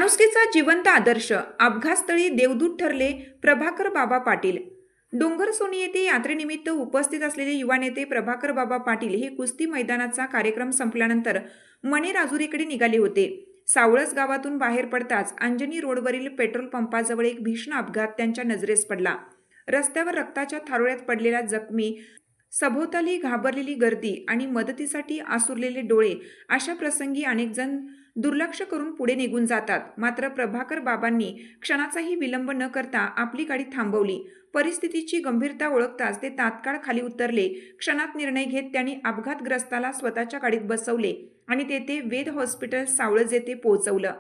माणुसकीचा जिवंत आदर्श अपघातस्थळी देवदूत ठरले प्रभाकर बाबा पाटील. डोंगरसोनी येथे यात्रेनिमित्त उपस्थित असलेले युवा नेते प्रभाकर बाबा पाटील हे कुस्ती मैदानाचा कार्यक्रम संपल्यानंतर मणे राजुरीकडे निघाले होते. सावळस गावातून बाहेर पडताच अंजनी रोडवरील पेट्रोल पंपाजवळ एक भीषण अपघात त्यांच्या नजरेस पडला. रस्त्यावर रक्ताच्या थारोळ्यात पडलेल्या जखमी, सभोवताली घाबरलेली गर्दी आणि मदतीसाठी आसुरलेले डोळे अशा प्रसंगी अनेक जण दुर्लक्ष करून पुढे निघून जातात. मात्र प्रभाकर बाबांनी क्षणाचाही विलंब न करता आपली गाडी थांबवली. परिस्थितीची गंभीरता ओळखताच ते तात्काळ खाली उतरले. क्षणात निर्णय घेत त्यांनी अपघातग्रस्ताला स्वतःच्या गाडीत बसवले आणि तेथे वेद हॉस्पिटल सावळज येथे पोहोचवलं.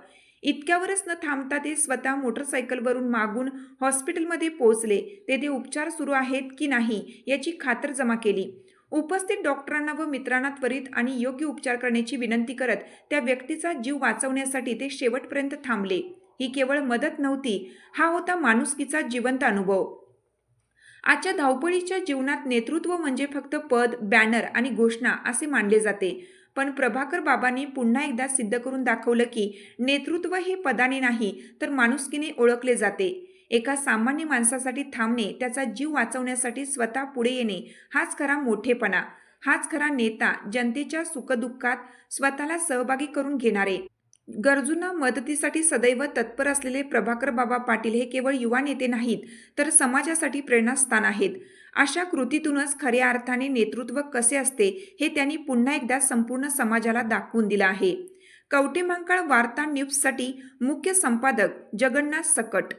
इतक्यावरच न थांबता ते स्वतः मोटरसायकलवरून मागून हॉस्पिटलमध्ये पोहोचले. तेथे उपचार सुरू आहेत की नाही याची खातरजमा केली. उपस्थित डॉक्टरांना व मित्रांना त्वरित आणि योग्य उपचार करण्याची विनंती करत त्या व्यक्तीचा जीव वाचवण्यासाठी ते शेवटपर्यंत थांबले. ही केवळ मदत नव्हती, हा होता माणुसकीचा जिवंत अनुभव. आजच्या धावपळीच्या जीवनात नेतृत्व म्हणजे फक्त पद, बॅनर आणि घोषणा असे मानले जाते. पण प्रभाकर बाबांनी पुन्हा एकदा सिद्ध करून दाखवलं की नेतृत्व हे पदाने नाही तर माणुसकीने ओळखले जाते. एका सामान्य माणसासाठी थांबणे, त्याचा जीव वाचवण्यासाठी स्वतः पुढे येणे हाच खरा मोठेपणा, हाच खरा नेता. जनतेच्या सुखदुःखात स्वतःला सहभागी करून घेणारे, गरजूंना मदतीसाठी सदैव तत्पर असलेले प्रभाकर बाबा पाटील हे केवळ युवा नेते नाहीत तर समाजासाठी प्रेरणास्थान आहेत. अशा कृतीतूनच खऱ्या अर्थाने नेतृत्व कसे असते हे त्यांनी पुन्हा एकदा संपूर्ण समाजाला दाखवून दिलं आहे. कवठेमहांकाळ वार्ता न्यूजसाठी मुख्य संपादक जगन्नाथ सकट.